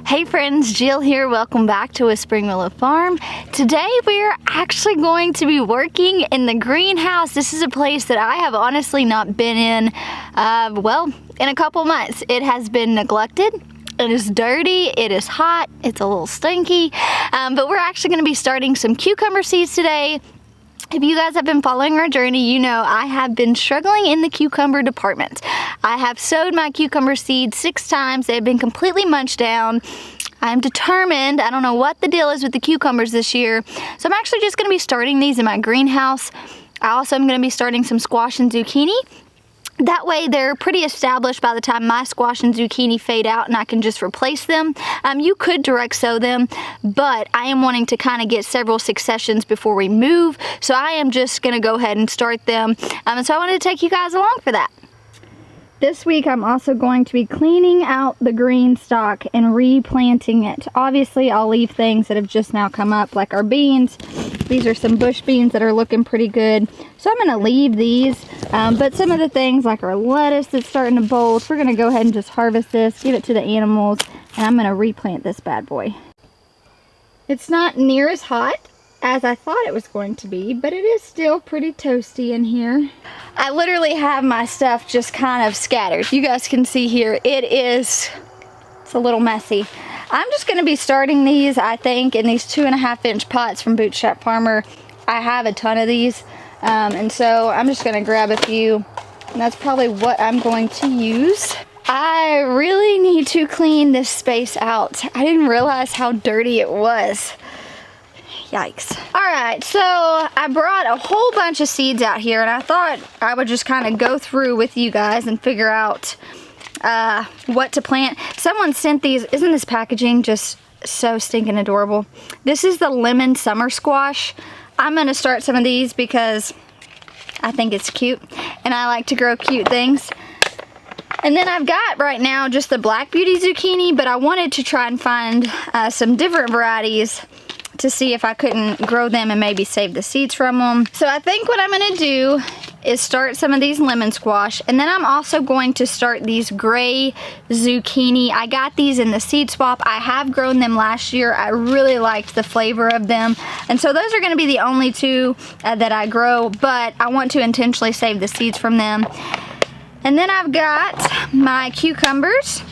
Hey friends, Jill here. Welcome back to Whispering Willow Farm. Today we're actually going to be working in the greenhouse. This is a place that I have honestly not been in, in a couple months. It has been neglected. It is dirty, it is hot, it's a little stinky, but we're actually going to be starting some cucumber seeds today. If you guys have been following our journey, you know I have been struggling in the cucumber department. I have sowed my cucumber seeds 6 times. They have been completely munched down. I'm determined. I don't know what the deal is with the cucumbers this year. So I'm actually just going to be starting these in my greenhouse. I also am going to be starting some squash and zucchini. That way they're pretty established by the time my squash and zucchini fade out and I can just replace them. You could direct sow them, but I am wanting to kind of get several successions before we move. So I am just going to go ahead and start them. And so I wanted to take you guys along for that. This week I'm also going to be cleaning out the green stalk and replanting it. Obviously I'll leave things that have just now come up like our beans. These are some bush beans that are looking pretty good. So I'm going to leave these, but some of the things like our lettuce that's starting to bolt, we're going to go ahead and just harvest this, give it to the animals, and I'm going to replant this bad boy. It's not near as hot as I thought it was going to be, but it is still pretty toasty in here. I literally have my stuff just kind of scattered. You guys can see here, it's a little messy. I'm just going to be starting these, I think, in these 2.5-inch pots from Bootstrap Farmer. I have a ton of these, and so I'm just going to grab a few, and that's probably what I'm going to use. I really need to clean this space out. I didn't realize how dirty it was. Yikes. Alright, so I brought a whole bunch of seeds out here, and I thought I would just kind of go through with you guys and figure out what to plant. Someone sent these. Isn't this packaging just so stinking adorable? This is the lemon summer squash. I'm going to start some of these because I think it's cute, and I like to grow cute things. And then I've got right now just the black beauty zucchini, but I wanted to try and find some different varieties to see if I couldn't grow them and maybe save the seeds from them. So I think what I'm going to do is start some of these lemon squash, and then I'm also going to start these gray zucchini. I got these in the seed swap. I have grown them last year. I really liked the flavor of them, and so those are going to be the only two that I grow, but I want to intentionally save the seeds from them. And then I've got my cucumbers.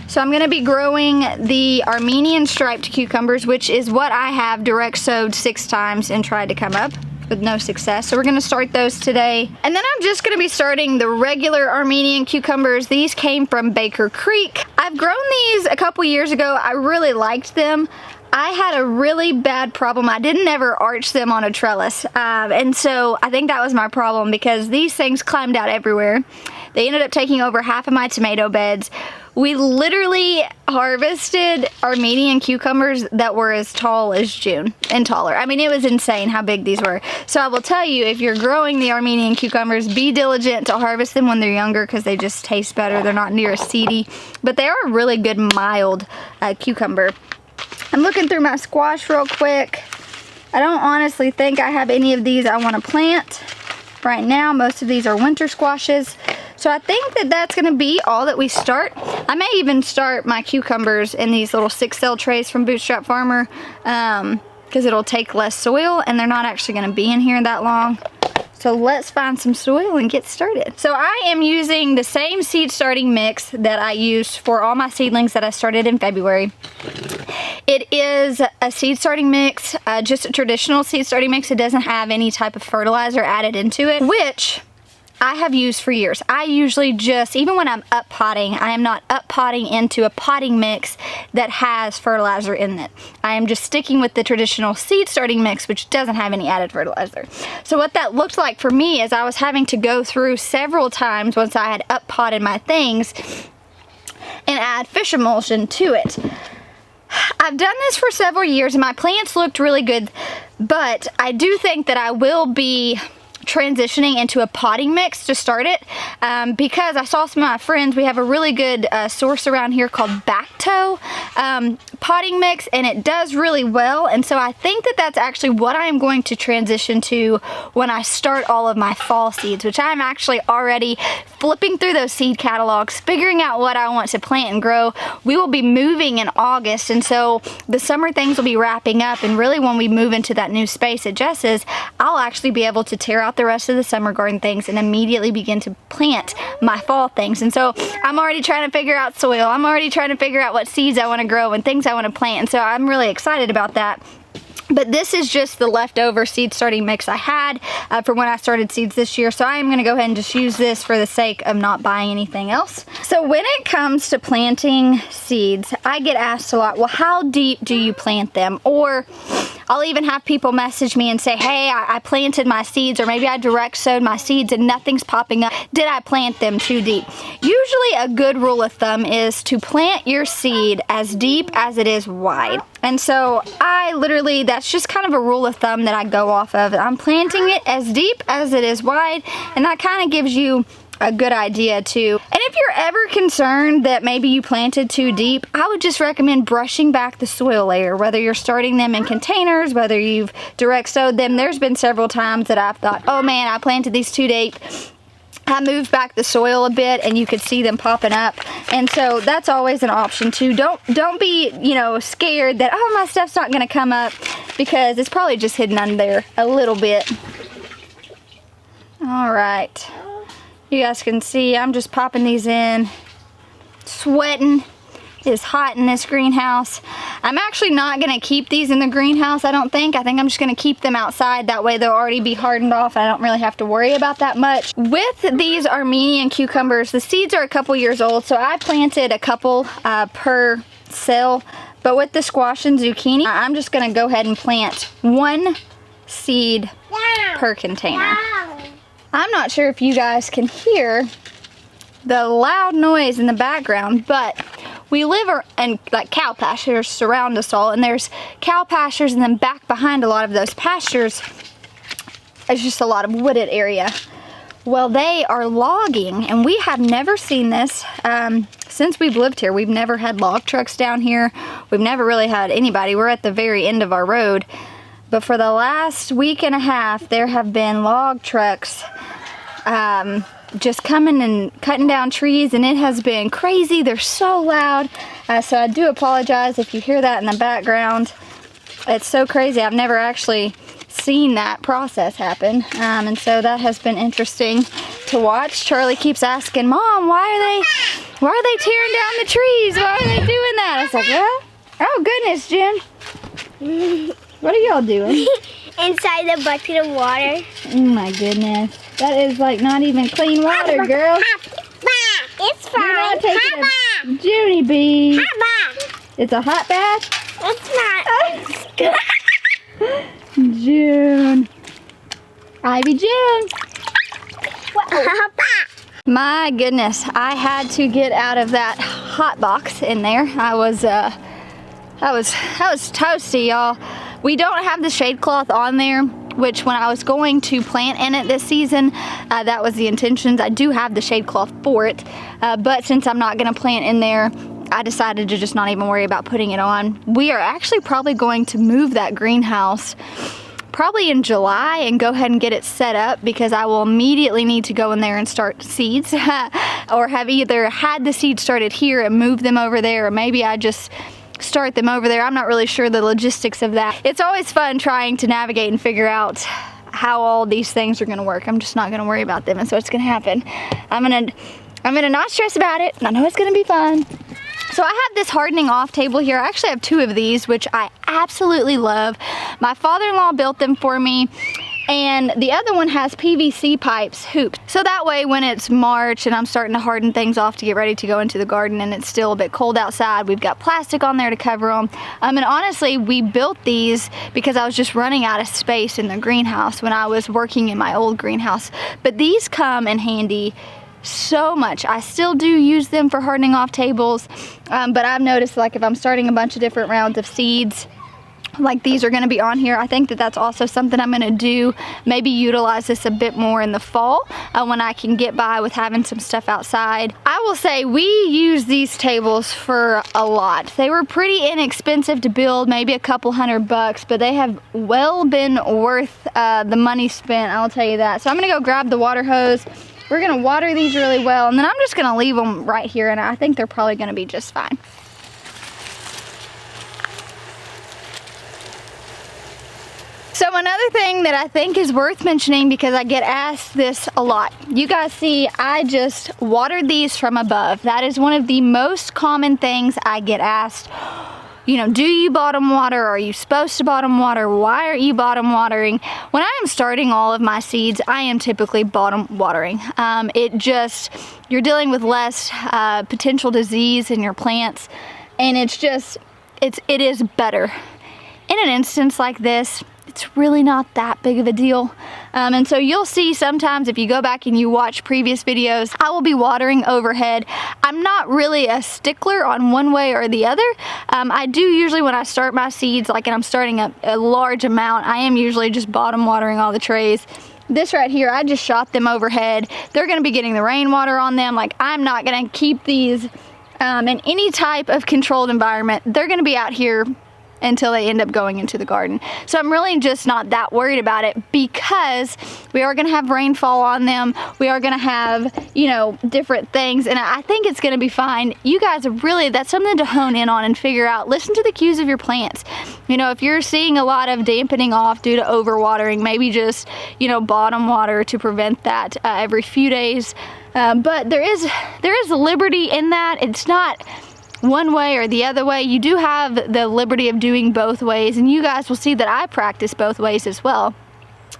So I'm going to be growing the Armenian striped cucumbers, which is what I have direct sowed 6 times and tried to come up with no success. So we're going to start those today. And then I'm just going to be starting the regular Armenian cucumbers. These came from Baker Creek. I've grown these a couple years ago. I really liked them. I had a really bad problem. I didn't ever arch them on a trellis. And so I think that was my problem because these things climbed out everywhere. They ended up taking over half of my tomato beds. We literally harvested Armenian cucumbers that were as tall as June and taller. I mean, it was insane how big these were. So I will tell you, if you're growing the Armenian cucumbers, be diligent to harvest them when they're younger because they just taste better. They're not near as seedy, but they are a really good mild cucumber. I'm looking through my squash real quick. I don't honestly think I have any of these I want to plant right now. Most of these are winter squashes. So I think that that's going to be all that we start. I may even start my cucumbers in these little 6-cell trays from Bootstrap Farmer because it'll take less soil and they're not actually going to be in here that long. So let's find some soil and get started. So I am using the same seed starting mix that I used for all my seedlings that I started in February. It is a seed starting mix, just a traditional seed starting mix. It doesn't have any type of fertilizer added into it, which I have used for years. I usually just, even when I'm up potting, I am not up potting into a potting mix that has fertilizer in it. I am just sticking with the traditional seed starting mix, which doesn't have any added fertilizer. So what that looked like for me is I was having to go through several times once I had up potted my things and add fish emulsion to it. I've done this for several years and my plants looked really good, but I do think that I will be transitioning into a potting mix to start it because I saw some of my friends, we have a really good source around here called Backtoe potting mix, and it does really well. And so I think that that's actually what I am going to transition to when I start all of my fall seeds, which I'm actually already flipping through those seed catalogs, figuring out what I want to plant and grow. We will be moving in August, and so the summer things will be wrapping up, and really when we move into that new space at Jess's, I'll actually be able to tear out the rest of the summer garden things and immediately begin to plant my fall things. And so I'm already trying to figure out soil. I'm already trying to figure out what seeds I want to grow and things I want to plant, and so I'm really excited about that. But this is just the leftover seed starting mix I had for when I started seeds this year. So I am going to go ahead and just use this for the sake of not buying anything else. So when it comes to planting seeds, I get asked a lot, well, how deep do you plant them? Or I'll even have people message me and say, hey, I planted my seeds, or maybe I direct sowed my seeds and nothing's popping up. Did I plant them too deep? Usually a good rule of thumb is to plant your seed as deep as it is wide. And so I literally, that's just kind of a rule of thumb that I go off of. I'm planting it as deep as it is wide, and that kind of gives you a good idea too. And if you're ever concerned that maybe you planted too deep, I would just recommend brushing back the soil layer, whether you're starting them in containers, whether you've direct sowed them. There's been several times that I've thought, oh man, I planted these too deep. I moved back the soil a bit and you could see them popping up. And so that's always an option too. Don't be, you know, scared that, oh, my stuff's not gonna come up, because it's probably just hidden under there a little bit. All right, you guys can see I'm just popping these in, sweating. It is hot in this greenhouse. I'm actually not gonna keep these in the greenhouse, I don't think. I think I'm just gonna keep them outside. That way they'll already be hardened off. I don't really have to worry about that much. With these Armenian cucumbers, the seeds are a couple years old, so I planted a couple per cell. But with the squash and zucchini, I'm just gonna go ahead and plant one seed per container. I'm not sure if you guys can hear the loud noise in the background, but we live in like cow pastures surround us all, and there's cow pastures, and then back behind a lot of those pastures is just a lot of wooded area. Well, they are logging, and we have never seen this since we've lived here. We've never had log trucks down here. We've never really had anybody. We're at the very end of our road. But for the last week and a half, there have been log trucks just coming and cutting down trees, and it has been crazy. They're so loud. So I do apologize if you hear that in the background. It's so crazy. I've never actually seen that process happen. And so that has been interesting to watch. Charlie keeps asking, Mom, why are they tearing down the trees? Why are they doing that? I was like, well, oh goodness, Jen. What are y'all doing? Inside the bucket of water. Oh my goodness. That is like not even clean water, girl. It's fine. You're not taking a Junie bee. It's a hot bath? It's not. June. Ivy June. My goodness, I had to get out of that hot box in there. I was toasty, y'all. We don't have the shade cloth on there, which when I was going to plant in it this season, that was the intentions. I do have the shade cloth for it, but since I'm not gonna plant in there, I decided to just not even worry about putting it on. We are actually probably going to move that greenhouse probably in July and go ahead and get it set up, because I will immediately need to go in there and start seeds or have either had the seeds started here and move them over there, or maybe I just start them over there. I'm not really sure the logistics of that. It's always fun trying to navigate and figure out how all these things are gonna work. I'm just not gonna worry about them, and so it's gonna happen. I'm gonna not stress about it. I know it's gonna be fun. So I have this hardening off table here. I actually have two of these, which I absolutely love. My father-in-law built them for me, and the other one has PVC pipes hooped. So that way when it's March and I'm starting to harden things off to get ready to go into the garden and it's still a bit cold outside, we've got plastic on there to cover them. And honestly, we built these because I was just running out of space in the greenhouse when I was working in my old greenhouse. But these come in handy so much. I still do use them for hardening off tables, but I've noticed, like, if I'm starting a bunch of different rounds of seeds, like these are going to be on here. I think that that's also something I'm going to do, maybe utilize this a bit more in the fall when I can get by with having some stuff outside. I will say we use these tables for a lot. They were pretty inexpensive to build, maybe a couple $100, but they have well been worth the money spent, I'll tell you that. So I'm going to go grab the water hose. We're going to water these really well, and then I'm just going to leave them right here, and I think they're probably going to be just fine. So another thing that I think is worth mentioning, because I get asked this a lot. You guys see, I just watered these from above. That is one of the most common things I get asked. You know, do you bottom water? Are you supposed to bottom water? Why aren't you bottom watering? When I am starting all of my seeds, I am typically bottom watering. You're dealing with less potential disease in your plants, and it is better. In an instance like this, it's really not that big of a deal. And so you'll see sometimes if you go back and you watch previous videos, I will be watering overhead. I'm not really a stickler on one way or the other. I do usually, when I start my seeds, like, and I'm starting a large amount, I am usually just bottom watering all the trays. This right here, I just shot them overhead. They're gonna be getting the rainwater on them. Like, I'm not gonna keep these in any type of controlled environment. They're gonna be out here until they end up going into the garden. So I'm really just not that worried about it, because we are gonna have rainfall on them. We are gonna have, you know, different things, and I think it's gonna be fine. You guys are really, that's something to hone in on and figure out. Listen to the cues of your plants. You know, if you're seeing a lot of dampening off due to overwatering, maybe just, you know, bottom water to prevent that every few days. But there is liberty in that. It's not one way or the other way. You do have the liberty of doing both ways, and you guys will see that I practice both ways as well.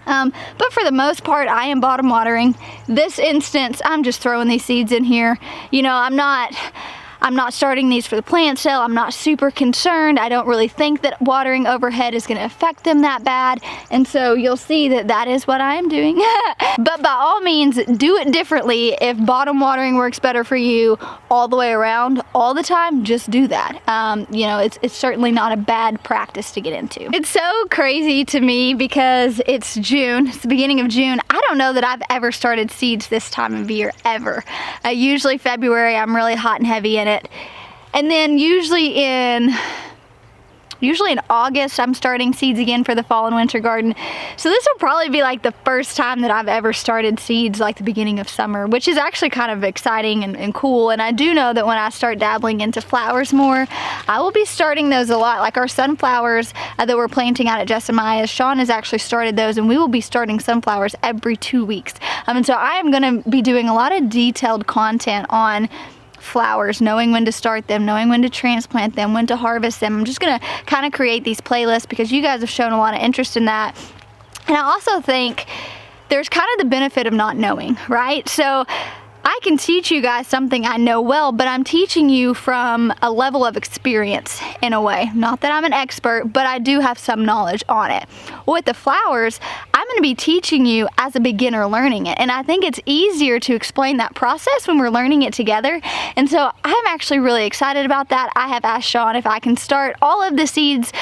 But for the most part, I am bottom watering. This instance, I'm just throwing these seeds in here. You know, I'm not starting these for the plant sale. I'm not super concerned. I don't really think that watering overhead is gonna affect them that bad. And so you'll see that that is what I am doing. But by all means, do it differently. If bottom watering works better for you all the way around, all the time, just do that. You know, it's certainly not a bad practice to get into. It's so crazy to me because it's June, it's the beginning of June. I don't know that I've ever started seeds this time of year, ever. Usually February, I'm really hot and heavy in it. And then usually in August, I'm starting seeds again for the fall and winter garden. So this will probably be like the first time that I've ever started seeds like the beginning of summer, which is actually kind of exciting and cool. And I do know that when I start dabbling into flowers more, I will be starting those a lot. Like our sunflowers that we're planting out at Jessamiah's, Sean has actually started those, and we will be starting sunflowers every 2 weeks. And so I am gonna be doing a lot of detailed content on flowers, knowing when to start them, knowing when to transplant them, when to harvest them. I'm just gonna kind of create these playlists because you guys have shown a lot of interest in that. And I also think there's kind of the benefit of not knowing, right? So I can teach you guys something I know well, but I'm teaching you from a level of experience in a way. Not that I'm an expert, but I do have some knowledge on it. With the flowers, I'm going to be teaching you as a beginner learning it. And I think it's easier to explain that process when we're learning it together. And so I'm actually really excited about that. I have asked Sean if I can start all of the seeds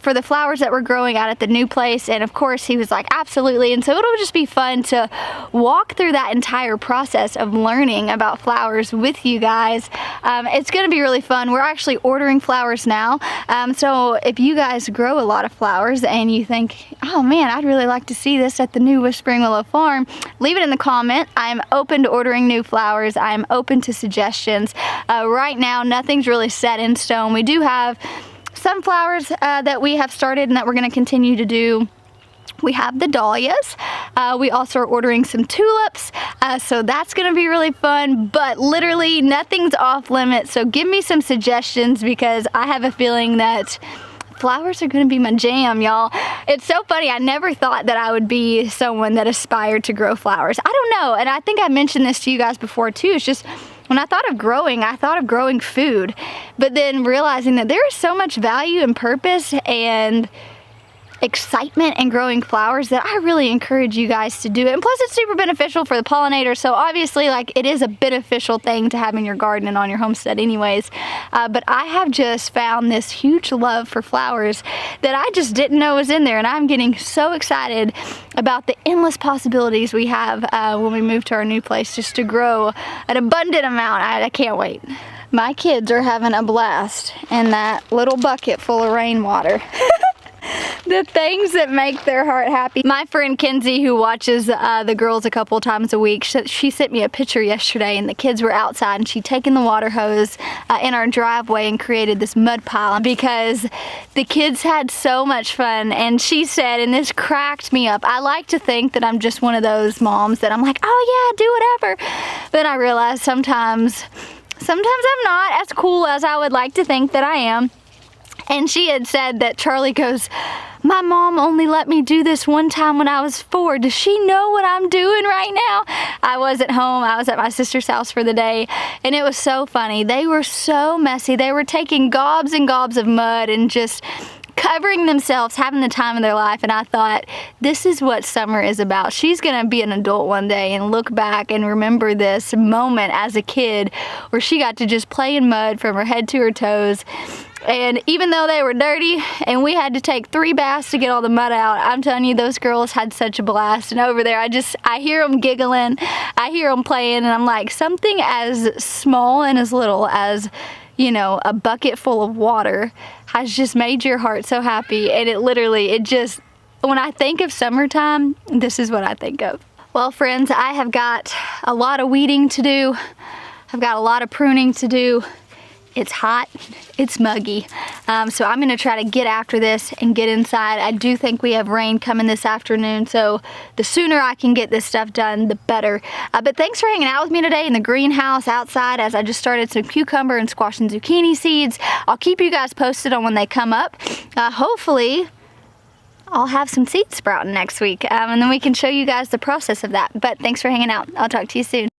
for the flowers that we're growing out at the new place, and of course he was like, absolutely. And so it'll just be fun to walk through that entire process of learning about flowers with you guys. It's gonna be really fun. We're actually ordering flowers now, so if you guys grow a lot of flowers and you think, oh man, I'd really like to see this at the new Whispering Willow farm, leave it in the comment. I'm open to ordering new flowers. I'm open to suggestions. Right now, nothing's really set in stone. We do have some flowers that we have started and that we're going to continue to do. We have the dahlias. We also are ordering some tulips, so that's going to be really fun, but literally nothing's off limits. So give me some suggestions because I have a feeling that flowers are going to be my jam, y'all. It's so funny. I never thought that I would be someone that aspired to grow flowers. I don't know, and I think I mentioned this to you guys before too. It's just when I thought of growing food, but then realizing that there is so much value and purpose and excitement in growing flowers that I really encourage you guys to do. And plus it's super beneficial for the pollinators, so obviously like it is a beneficial thing to have in your garden and on your homestead anyways. But I have just found this huge love for flowers that I just didn't know was in there, and I'm getting so excited about the endless possibilities we have when we move to our new place, just to grow an abundant amount. I can't wait. My kids are having a blast in that little bucket full of rainwater. The things that make their heart happy. My friend Kenzie, who watches the girls a couple times a week, she sent me a picture yesterday, and the kids were outside and she'd taken the water hose in our driveway and created this mud pile because the kids had so much fun. And she said, and this cracked me up, I like to think that I'm just one of those moms that I'm like, oh yeah, do whatever. Then I realized sometimes I'm not as cool as I would like to think that I am. And she had said that Charlie goes, my mom only let me do this one time when I was 4. Does she know what I'm doing right now? I wasn't home. I was at my sister's house for the day, and it was so funny. They were so messy. They were taking gobs and gobs of mud and just covering themselves, having the time of their life. And I thought, this is what summer is about. She's gonna be an adult one day and look back and remember this moment as a kid where she got to just play in mud from her head to her toes. And even though they were dirty and we had to take 3 baths to get all the mud out, I'm telling you, those girls had such a blast. And over there, I hear them giggling, I hear them playing, and I'm like, something as small and as little as, you know, a bucket full of water has just made your heart so happy. And it just, when I think of summertime, this is what I think of. Well, friends, I have got a lot of weeding to do. I've got a lot of pruning to do. It's hot, it's muggy, so I'm gonna try to get after this and get inside. I do think we have rain coming this afternoon, so the sooner I can get this stuff done, the better. But thanks for hanging out with me today in the greenhouse outside as I just started some cucumber and squash and zucchini seeds. I'll keep you guys posted on when they come up. Hopefully, I'll have some seeds sprouting next week, and then we can show you guys the process of that. But thanks for hanging out. I'll talk to you soon.